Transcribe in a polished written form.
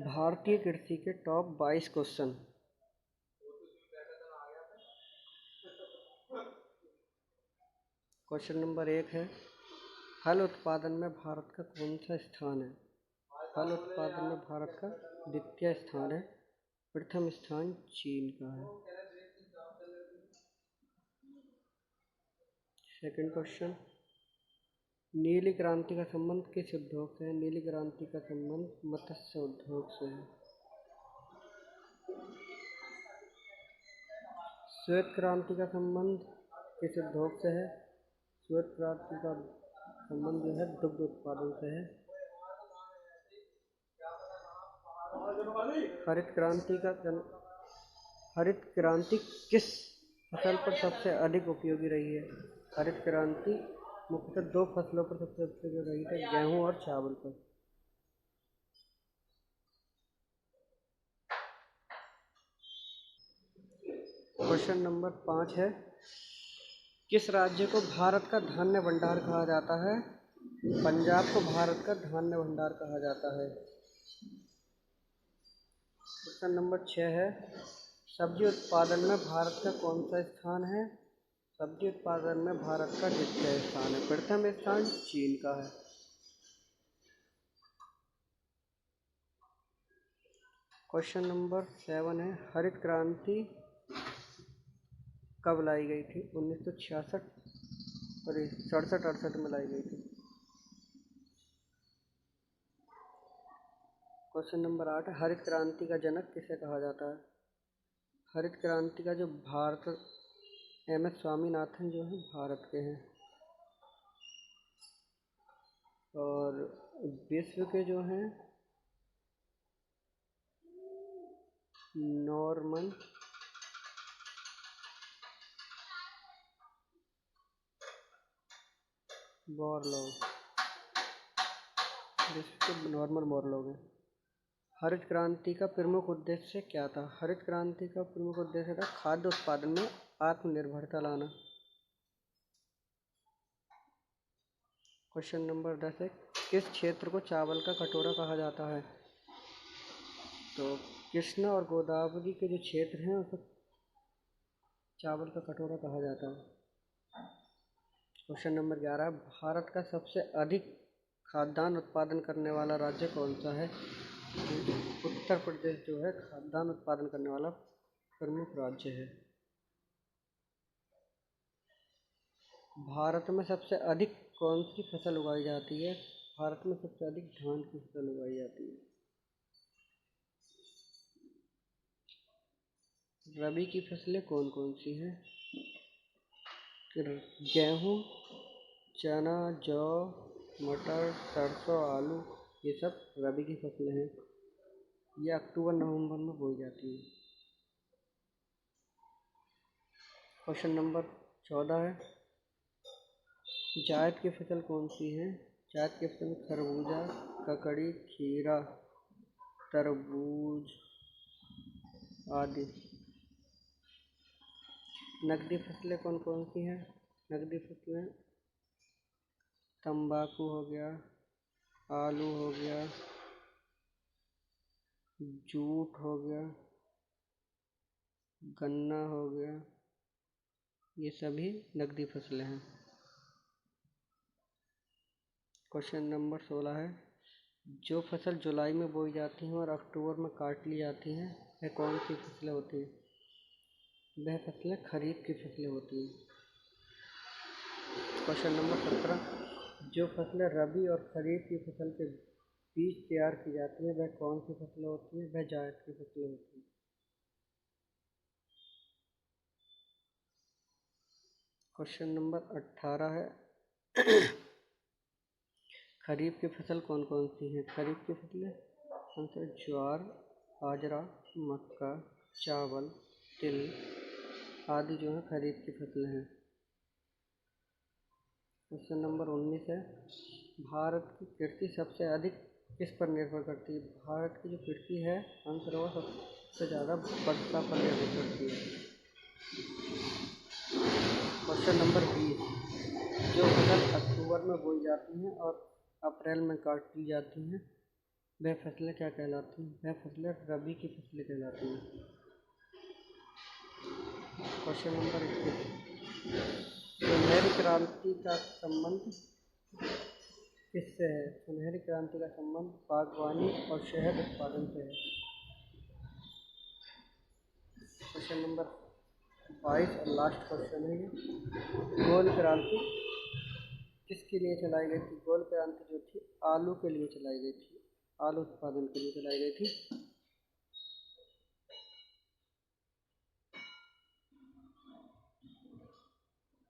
भारतीय कृषि के टॉप 22 क्वेश्चन। क्वेश्चन नंबर 1 है, फल उत्पादन में भारत का कौन सा स्थान है? फल उत्पादन में भारत का द्वितीय स्थान है, प्रथम स्थान चीन का है। सेकंड क्वेश्चन, नीली क्रांति का संबंध किस उद्योग से है? नीली क्रांति का संबंध मत्स्य उद्योग से है। श्वेत क्रांति का संबंध किस उद्योग से है? श्वेत क्रांति का संबंध जो है दुग्ध उत्पादन से है। हरित क्रांति किस फसल पर सबसे अधिक उपयोगी रही है? हरित क्रांति मुख्यतः 2 फसलों पर सबसे उपयोगी रही है, गेहूं और चावल पर। क्वेश्चन नंबर 5 है, किस राज्य को भारत का धान्य भंडार कहा जाता है? पंजाब को भारत का धान्य भंडार कहा जाता है। क्वेश्चन नंबर 6 है, सब्जी उत्पादन में भारत का कौन सा स्थान है? सब्जी उत्पादन में भारत का द्वितीय स्थान है, प्रथम स्थान चीन का है। क्वेश्चन नंबर 7 है, हरित क्रांति कब लाई गई थी? 1967 में लाई गई थी। क्वेश्चन नंबर 8 है, हरित क्रांति का जनक किसे कहा जाता है? हरित क्रांति का जो एम एस स्वामीनाथन जो है भारत के हैं, और विश्व के जो हैं नॉर्मन बोरलॉग, विश्व के नॉर्मन बोरलॉग हैं। हरित क्रांति का प्रमुख उद्देश्य क्या था? हरित क्रांति का प्रमुख उद्देश्य था खाद्य उत्पादन में आत्मनिर्भरता लाना। क्वेश्चन नंबर 10 है, किस क्षेत्र को चावल का कटोरा कहा जाता है? तो कृष्णा और गोदावरी के जो क्षेत्र हैं उसे चावल का कटोरा कहा जाता है। क्वेश्चन नंबर 11, भारत का सबसे अधिक खाद्यान्न उत्पादन करने वाला राज्य कौन सा है? उत्तर प्रदेश जो है खाद्यान्न उत्पादन करने वाला प्रमुख राज्य है। भारत में सबसे अधिक कौन सी फसल उगाई जाती है? भारत में सबसे अधिक धान की फसल उगाई जाती है। रबी की फसलें कौन कौन सी हैं? गेहूँ, चना, जौ, मटर, सरसों, आलू, ये सब रबी की फसलें हैं। ये अक्टूबर नवंबर में बोई जाती है। क्वेश्चन नंबर 14 है, जायद की फसल कौन सी है? जायद की फसल में खरबूजा, ककड़ी, खीरा, तरबूज आदि। नकदी फसलें कौन कौन सी हैं? नकदी फसलें तंबाकू हो गया, आलू हो गया, जूट हो गया, गन्ना हो गया, ये सभी नकदी फसलें हैं। क्वेश्चन नंबर 16 है, जो फसल जुलाई में बोई जाती हैं और अक्टूबर में काट ली जाती हैं वह कौन सी फसलें होती हैं? वह फसलें खरीफ की फसलें होती हैं। क्वेश्चन नंबर 17, जो फसलें रबी और खरीफ की फसल के बीच तैयार की जाती हैं वह कौन सी फसलें होती हैं? वह जायद की फसलें होती हैं। क्वेश्चन नंबर 18 है, खरीफ की फसल कौन कौन सी हैं? खरीफ की फसलें आंसर ज्वार, बाजरा, मक्का, चावल, तिल आदि जो है खरीफ की फसलें हैं। क्वेश्चन नंबर 19 है, भारत की कृषि सबसे अधिक किस पर निर्भर करती है? भारत की जो कृषि है आंसर वो सबसे ज़्यादा वर्षा पर निर्भर करती है। क्वेश्चन नंबर 20, जो फसल अक्टूबर में बोई जाती हैं और अप्रैल में काट ली जाती हैं वह फसलें क्या कहलाती हैं? वह फसलें रबी की फसलें कहलाती हैं। क्वेश्चन नंबर 21, सुनहरी क्रांति का संबंध किससे है? सुनहरी क्रांति का संबंध बागवानी और शहद उत्पादन से है। क्वेश्चन नंबर 22 और लास्ट क्वेश्चन है ये, गोल क्रांति किसके लिए चलाई गई थी? गोल क्रांति जो थी आलू के लिए चलाई गई थी, आलू उत्पादन के लिए चलाई गई थी।